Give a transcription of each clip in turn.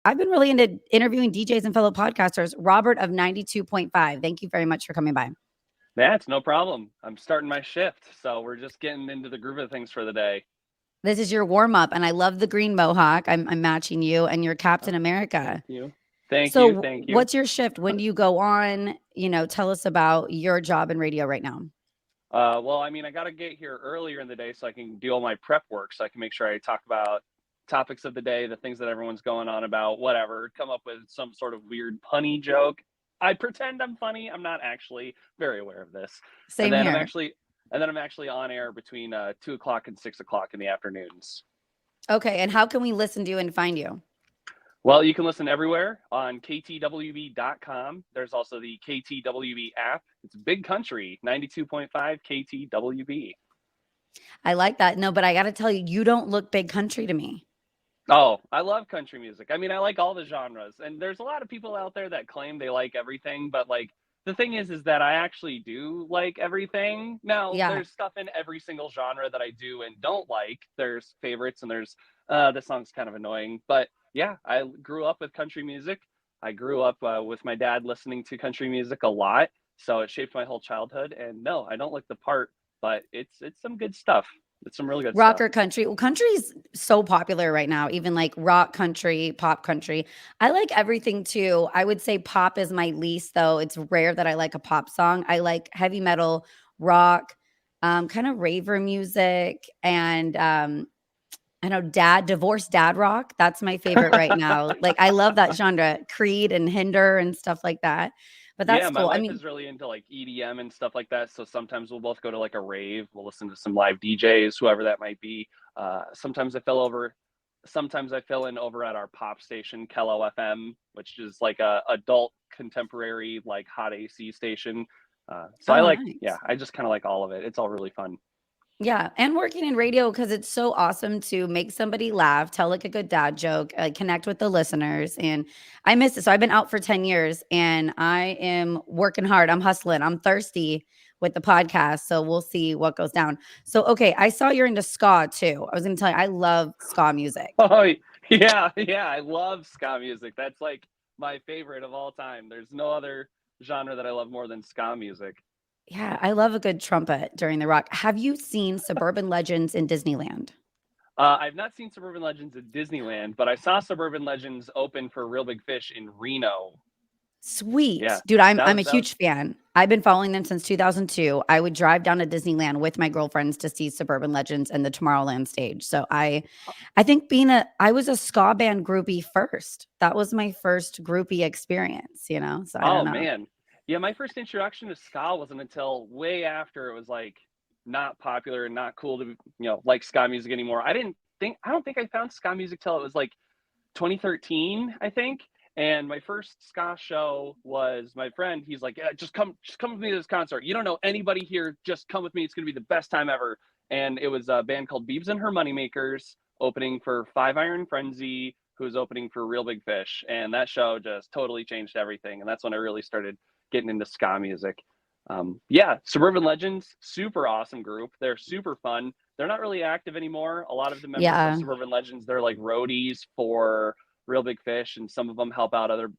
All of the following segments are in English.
I've been really into interviewing DJs and fellow podcasters. Robert of 92.5. Thank you very much for coming by. That's no problem. I'm starting my shift, so we're just getting into the groove of things for the day. This is your warm up, and I love the green mohawk. I'm matching you, and you're Captain Oh, America. thank you. Thank you. So, Thank you. what's your shift? When do you go on? Tell us about your job in radio right now. Well, I mean, I got to get here earlier in the day so I can do all my prep work, so I can make sure I talk about topics of the day, the things that everyone's going on about, whatever, come up with some sort of weird punny joke. I pretend I'm funny. I'm not actually very aware of this. And Same then here. I'm actually on air between 2 o'clock and 6 o'clock in the afternoons. Okay, and how can we listen to you and find you? Well, you can listen everywhere on ktwb.com. There's also the KTWB app. It's big country, 92.5 KTWB. I like that. No, but I got to tell you, you don't look big country to me. Oh, I love country music. I mean, I like all the genres. And there's a lot of people out there that claim they like everything, but like the thing is that I actually do like everything. Now, Yeah. there's stuff in every single genre that I do and don't like. There's favorites and there's this song's kind of annoying, but yeah, I grew up with country music. I grew up with my dad listening to country music a lot, so it shaped my whole childhood. And no, I don't like the part, but it's some good stuff. It's some really good Rock stuff. or country? Well, country's so popular right now, even like rock country, pop country. I like everything too. I would say pop is my least, though. It's rare that I like a pop song. I like heavy metal, rock, kind of raver music, and I know divorced dad rock. That's my favorite right now. Like I love that genre, Creed and Hinder and stuff like that. But Yeah, that's my cool. I wife mean, is really into like EDM and stuff like that. So sometimes we'll both go to like a rave. We'll listen to some live DJs, whoever that might be. Sometimes I fill in over at our pop station, Kello FM, which is like a adult contemporary like hot AC station. So oh, nice. I just kind of like all of it. It's all really fun. Yeah, and working in radio because it's so awesome to make somebody laugh, tell like a good dad joke, connect with the listeners, and I miss it. So I've been out for 10 years, and I am working hard. I'm hustling. I'm thirsty with the podcast, so we'll see what goes down. So okay, I saw you're into ska too. I was going to tell you I love ska music. Oh yeah, yeah. I love ska music. That's like my favorite of all time. There's no other genre that I love more than ska music. Yeah, I love a good trumpet during the rock. Have you seen Suburban Legends in Disneyland? I've not seen Suburban Legends at Disneyland, but I saw Suburban Legends open for Real Big Fish in Reno. Sweet. Yeah, Dude, I'm a that was huge fan. I've been following them since 2002. I would drive down to Disneyland with my girlfriends to see Suburban Legends and the Tomorrowland stage. So I think I was a ska band groupie first. That was my first groupie experience. So I don't oh know. man, yeah. My first introduction to ska wasn't until way after it was like not popular and not cool to like ska music anymore. I don't think I found ska music till it was like 2013, I think. And my first ska show was my friend. He's like, yeah, just come with me to this concert. You don't know anybody here. Just come with me. It's gonna be the best time ever. And it was a band called Beebs and Her Moneymakers opening for Five Iron Frenzy, who was opening for Real Big Fish. And that show just totally changed everything. And that's when I really started getting into ska music. Yeah, Suburban Legends, super awesome group. They're super fun. They're not really active anymore. A lot of the members of Yeah. Suburban Legends, they're like roadies for Real Big Fish, and some of them help out other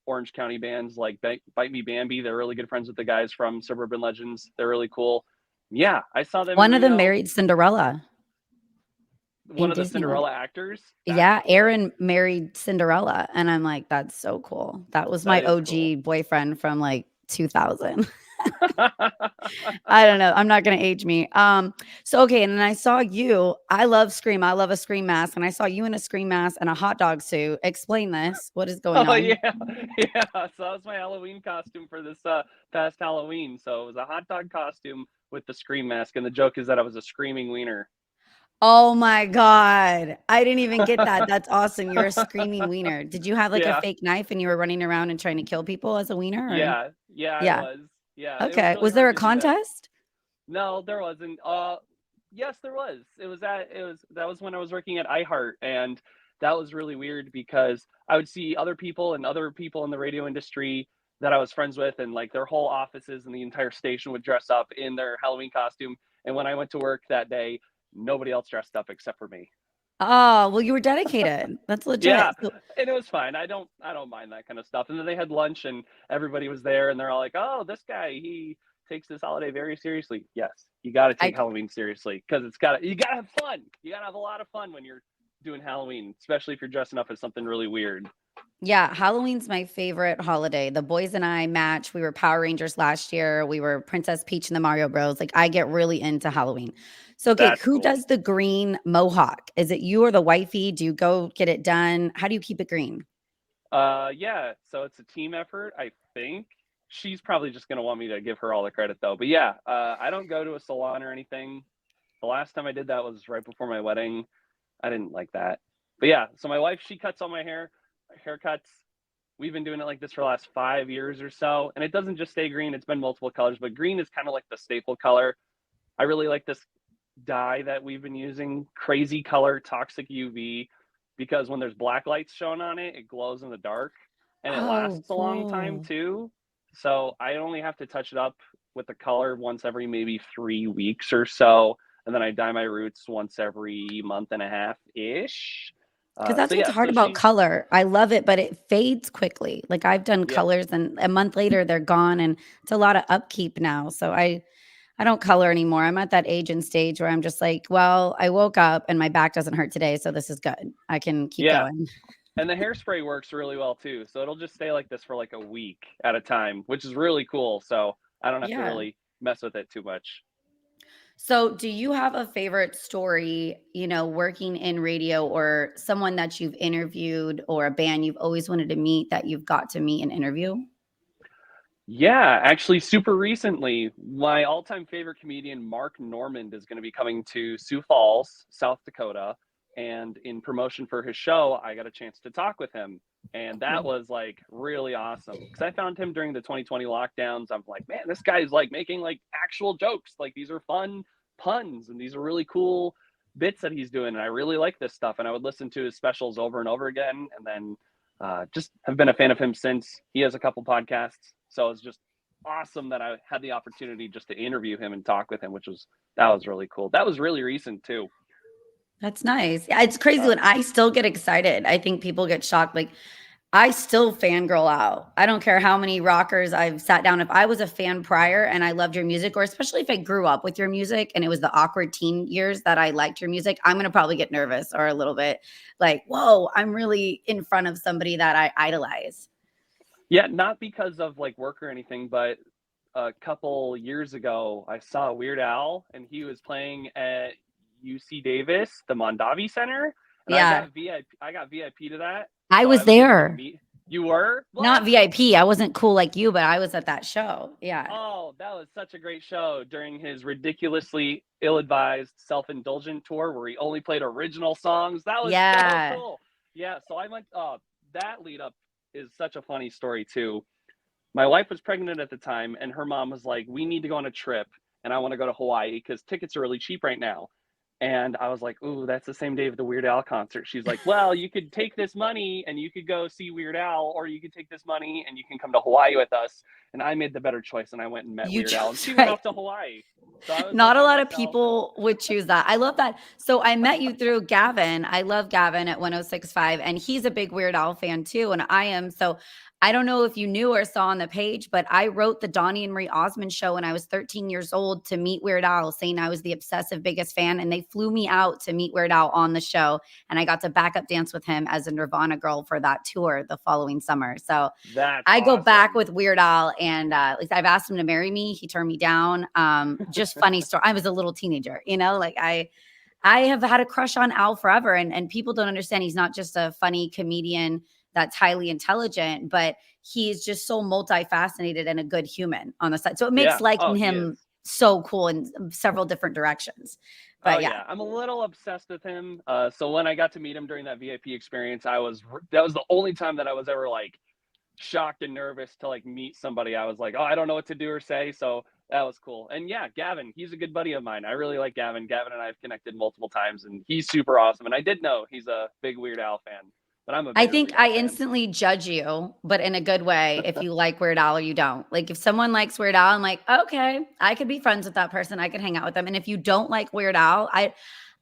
Orange County bands like Bite Me Bambi. They're really good friends with the guys from Suburban Legends. They're really cool. Yeah, I saw them in One of them Reno. married Cinderella One in of the Disneyland. Cinderella actors. That's Yeah, cool. Aaron married Cinderella. And I'm like, that's so cool. That was That my is cool. OG boyfriend from like 2000. I don't know. I'm not gonna age me. So okay, and then I saw you. I love Scream. I love a Scream mask, and I saw you in a Scream mask and a hot dog suit. Explain this. What is going Oh on? yeah, yeah. So that was my Halloween costume for this past Halloween. So it was a hot dog costume with the scream mask, and the joke is that I was a screaming wiener. Oh my god. I didn't even get that. That's awesome. You're a screaming wiener. Did you have like a Yeah, fake knife and you were running around and trying to kill people as a wiener or yeah. I yeah. was. Yeah, it was Okay. really Was there hard a to do that. contest? No, there wasn't. Yes, there was. It was that was when I was working at iHeart, and that was really weird because I would see other people and other people in the radio industry that I was friends with, and like their whole offices and the entire station would dress up in their Halloween costume. And when I went to work that day, nobody else dressed up except for me. Oh, well, you were dedicated. That's legit. Yeah, So and it was fine. I don't mind that kind of stuff. And then they had lunch, and everybody was there, and they're all like, "Oh, this guy, he takes this holiday very seriously." Yes, you got to I take Halloween seriously because you got to have fun. You got to have a lot of fun when you're doing Halloween, especially if you're dressing up as something really weird. Yeah, Halloween's my favorite holiday. The boys and I match. We were Power Rangers last year. We were Princess Peach and the Mario Bros. Like I get really into Halloween. So okay, That's who cool. does the green mohawk? Is it you or the wifey? Do you go get it done? How do you keep it green? Yeah, so it's a team effort, I think. She's probably just gonna want me to give her all the credit though. But yeah, I don't go to a salon or anything. The last time I did that was right before my wedding. I didn't like that. But yeah, so my wife, she cuts all my haircuts. We've been doing it like this for the last 5 years or so. And it doesn't just stay green, it's been multiple colors, but green is kind of like the staple color. I really like this dye that we've been using, crazy color, toxic UV, because when there's black lights shown on it, it glows in the dark and it Oh, lasts a long time cool. too. So I only have to touch it up with the color once every maybe 3 weeks or so. And then I dye my roots once every month and a half ish. Because So that's what's yeah, hard so about she's, color. I love it, but it fades quickly. Like I've done yeah, colors and a month later they're gone and it's a lot of upkeep now. So I don't color anymore. I'm at that age and stage where I'm just like, well, I woke up and my back doesn't hurt today, so this is good. I can keep yeah. going. And the hairspray works really well too. So it'll just stay like this for like a week at a time, which is really cool. So I don't have to Yeah. really mess with it too much. So, do you have a favorite story, working in radio or someone that you've interviewed or a band you've always wanted to meet that you've got to meet and interview? Yeah, actually, super recently, my all-time favorite comedian, Mark Normand, is going to be coming to Sioux Falls, South Dakota. And in promotion for his show, I got a chance to talk with him. And that Cool. was like really awesome because I found him during the 2020 lockdowns. I'm like, man, this guy's like making like actual jokes. Like these are fun puns and these are really cool bits that he's doing. And I really like this stuff. And I would listen to his specials over and over again. And then just have been a fan of him since. He has a couple podcasts, so it's just awesome that I had the opportunity just to interview him and talk with him, that was really cool. That was really recent too. That's nice. Yeah, it's crazy Uh, when I still get excited. I think people get shocked. Like, I still fangirl out. I don't care how many rockers I've sat down. If I was a fan prior and I loved your music, or especially if I grew up with your music and it was the awkward teen years that I liked your music, I'm going to probably get nervous or a little bit like, whoa, I'm really in front of somebody that I idolize. yeah, not because of like work or anything, but a couple years ago, I saw Weird Al, and he was playing at UC Davis, the Mondavi Center, and Yeah, I got VIP to that, I so I was was able to there. meet. You were Not what? VIP. I wasn't cool like you, but I was at that show. Yeah. Oh, that was such a great show during his ridiculously ill-advised self-indulgent tour where he only played original songs. That was so Yeah. cool. Yeah, so I went that lead up is such a funny story too. My wife was pregnant at the time and her mom was like, "We need to go on a trip and I want to go to Hawaii because tickets are really cheap right now." And I was like, "Ooh, that's the same day of the Weird Al concert." She's like, "Well, you could take this money and you could go see Weird Al, or you could take this money and you can come to Hawaii with us." And I made the better choice and I went and met You Weird Al and chose she went right. off to Hawaii. So I was there Not a by lot of myself and people would choose that. I love that. So I met you through Gavin. I love Gavin at 1065, and he's a big Weird Al fan too, and I am. So I don't know if you knew or saw on the page, but I wrote the Donnie and Marie Osmond show when I was 13 years old to meet Weird Al, saying I was the obsessive biggest fan, and they flew me out to meet Weird Al on the show, and I got to back up dance with him as a Nirvana girl for that tour the following summer. So that's I go back awesome. with Weird Al, and like I've asked him to marry me. He turned me down. Just funny story. I was a little teenager, like I have had a crush on Al forever, and people don't understand. He's not just a funny comedian that's highly intelligent, but he's just so multifaceted and a good human on the side. So it makes Yeah. Oh, liking he him is. so cool in several different directions. Oh But yeah, yeah, I'm a little obsessed with him. So when I got to meet him during that VIP experience, that was the only time that I was ever like shocked and nervous to like meet somebody. I was like, oh, I don't know what to do or say. So that was cool. And yeah, Gavin, he's a good buddy of mine. I really like Gavin. Gavin and I have connected multiple times and he's super awesome. And I did know he's a big Weird Al fan, but I'm a I bigger think Weird I Al fan. instantly judge you, but in a good way if you like Weird Al or you don't. Like if someone likes Weird Al, I'm like, okay, I could be friends with that person. I could hang out with them. And if you don't like Weird Al,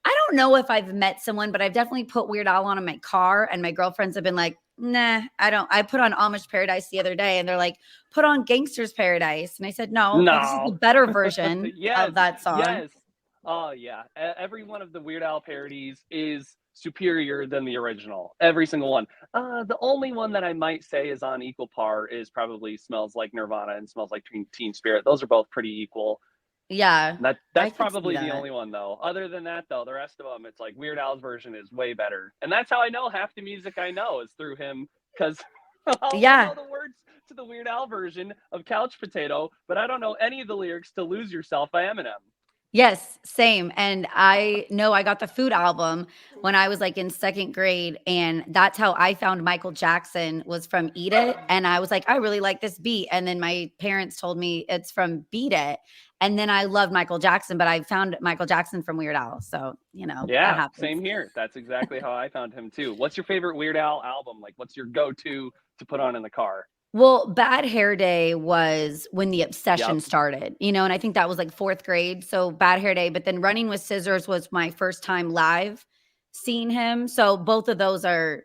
I don't know if I've met someone, but I've definitely put Weird Al on in my car, and my girlfriends have been like, "Nah, I don't." I put on Amish Paradise the other day, and they're like, "Put on Gangster's Paradise," and I said, "No, this is the No. better version Yes, of that song." yes. Oh yeah. Every one of the Weird Al parodies is superior than the original. Every single one. The only one that I might say is on equal par is probably "Smells Like Nirvana" and "Smells Like Teen Spirit." Those are both pretty equal. Yeah, I That's could see probably the that. only one though. Other than that though, the rest of them, it's like Weird Al's version is way better, and that's how I know half the music I know is through him because I'll know Yeah. the words to the Weird Al version of Couch Potato, but I don't know any of the lyrics to Lose Yourself by Eminem. Yes, same, and I know I got the Food album when I was, like, in 2nd grade, and that's how I found Michael Jackson was from Eat It, and I was like, "I really like this beat," and then my parents told me it's from Beat It, and then I loved Michael Jackson, but I found Michael Jackson from Weird Al, so, that Yeah, happens. same here. That's exactly how I found him too. What's your favorite Weird Al album? Like, what's your go-to to put on in the car? Well, Bad Hair Day was when the Yep. obsession started, and I think that was, like, 4th grade, so Bad Hair Day, but then Running with Scissors was my first time live seeing him, so both of those are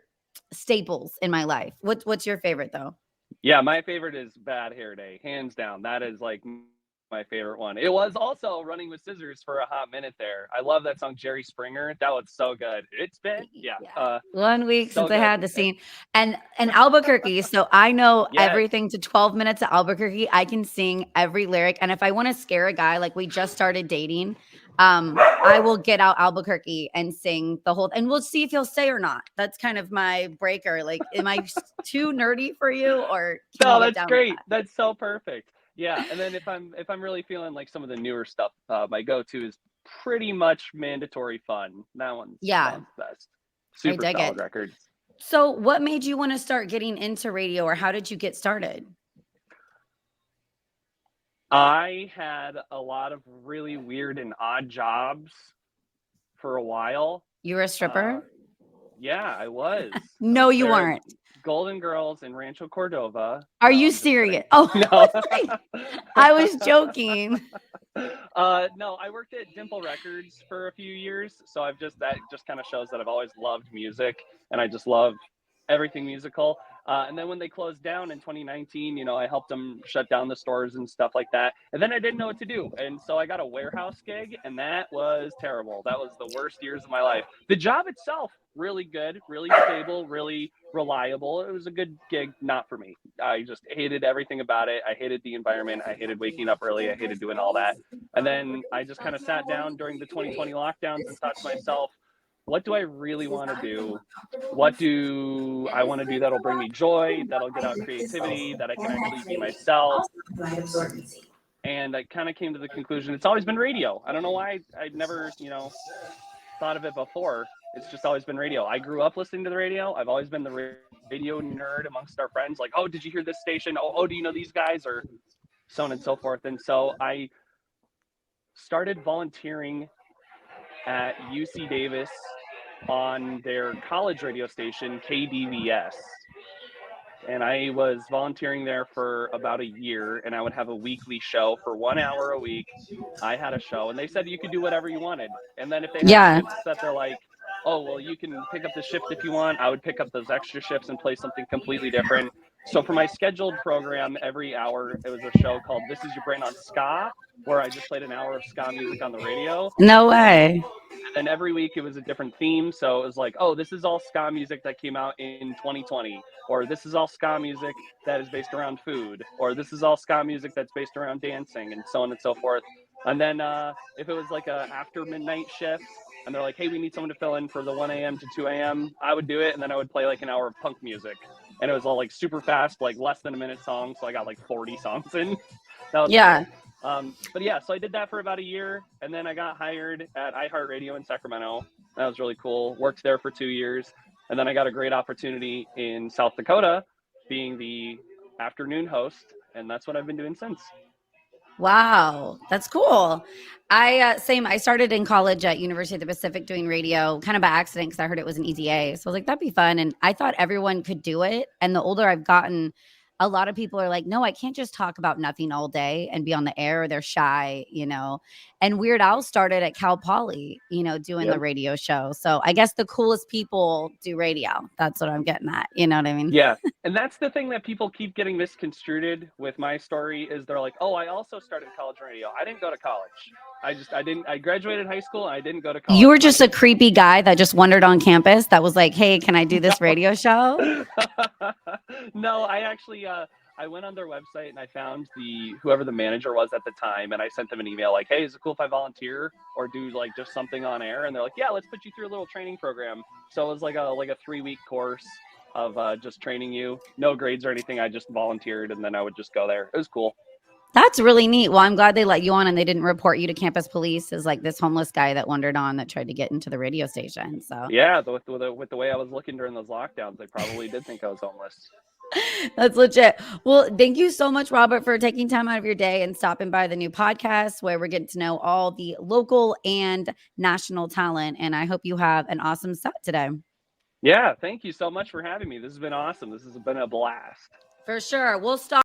staples in my life. What's your favorite, though? Yeah, my favorite is Bad Hair Day, hands down. That is like my favorite one. It was also Running with Scissors for a hot minute there. I love that song, Jerry Springer. That was so good. It's been, yeah, Yeah. 1 week so since I good. had the scene. And Albuquerque, so I know Yes. everything to 12 minutes of Albuquerque. I can sing every lyric, and if I wanna scare a guy, like, we just started dating, I will get out Albuquerque and sing the whole and we'll see if he'll stay or not. That's kind of my breaker, like, am I too nerdy for you, or can you No, get that's down with great. that? That's so perfect. Yeah, and then if I'm really feeling like some of the newer stuff, my go-to is pretty much Mandatory Fun. That Yeah, one's the best. I Super dig solid it. record. So, what made you wanna start getting into radio, or how did you get started? I had a lot of really weird and odd jobs for a while. You were a Uh, stripper? yeah, I was. I No, was you there at weren't. Golden Girls in Rancho Cordova. Are No, you I'm just serious? kidding. Oh, I No. was like I was joking. No, I worked at Dimple Records for a few years, so that just kind of shows that I've always loved music and I just love everything musical. And then when they closed down in 2019, I helped them shut down the stores and stuff like that. And then I didn't know what to do, and so I got a warehouse gig, and that was terrible. That was the worst years of my life. The job itself, really good, really stable, really reliable. It was a good gig, not for me. I just hated everything about it. I hated the environment. I hated waking up early. I hated doing all that. And then I just kind of sat down during the 2020 lockdowns and thought to myself, what do I really want to do? What do I want to do that'll bring me joy, that'll get out creativity, that I can actually be myself? And I kind of came to the conclusion it's always been radio. I don't know why I'd never, thought of it before. It's just always been radio. I grew up listening to the radio. I've always been the radio nerd amongst our friends. Like, oh, did you hear this station? Oh, do you know these guys? Or so on and so forth. And so I started volunteering at UC Davis on their college radio station, KDVS. And I was volunteering there for about a year, and I would have a weekly show for 1 hour a week. I had a show, and they said you could do whatever you wanted. And then if they had Yeah. shifts that they're like, oh, well, you can pick up the shift if you want, I would pick up those extra shifts and play something completely different. So for my scheduled program, every hour, it was a show called This Is Your Brain on Ska, where I just played an hour of ska music on the radio. No And then way. and then every week it was a different theme. So it was like, oh, this is all ska music that came out in 2020, or this is all ska music that is based around food, or this is all ska music that's based around dancing, and so on and so forth. And then if it was like a after midnight shift, and they're like, hey, we need someone to fill in for the 1 a.m. to 2 a.m., I would do it, and then I would play like an hour of punk music. And it was all like super fast, like less than a minute songs. So I got like 40 songs in. That was Yeah. cool. But yeah, so I did that for about a year, and then I got hired at iHeartRadio in Sacramento. That was really cool. Worked there for 2 years, and then I got a great opportunity in South Dakota, being the afternoon host, and that's what I've been doing since. Wow, that's cool. I started in college at University of the Pacific doing radio kind of by accident because I heard it was an easy A. So I was like, that'd be fun. And I thought everyone could do it. And the older I've gotten, a lot of people are like, no, I can't just talk about nothing all day and be on the air. They're shy, you know. And Weird Al started at Cal Poly, you know, doing the Yep. radio show. So I guess the coolest people do radio. That's what I'm getting at. You know what I mean? Yeah. And that's the thing that people keep getting misconstrued with my story is they're like, oh, I also started college radio. I didn't go to college. I graduated high school and I didn't go to You college. were just a creepy guy that just wandered on campus that was like, hey, can I do this radio show? No, I actually I went on their website and I found whoever the manager was at the time, and I sent them an email like, hey, is it cool if I volunteer or do like just something on air? And they're like, yeah, let's put you through a little training program. So it was like a 3-week course of just training you, no grades or anything. I just volunteered and then I would just go there. It was cool. That's really neat. Well, I'm glad they let you on and they didn't report you to campus police as like this homeless guy that wandered on that tried to get into the radio station. So Yeah, with the way I was looking during those lockdowns, they probably did think I was homeless. that's legit. Well, thank you so much, Robert, for taking time out of your day and stopping by the new podcast where we're getting to know all the local and national talent. And I hope you have an awesome set today. Yeah, thank you so much for having me. This has been awesome. This has been a blast. For sure. We'll stop.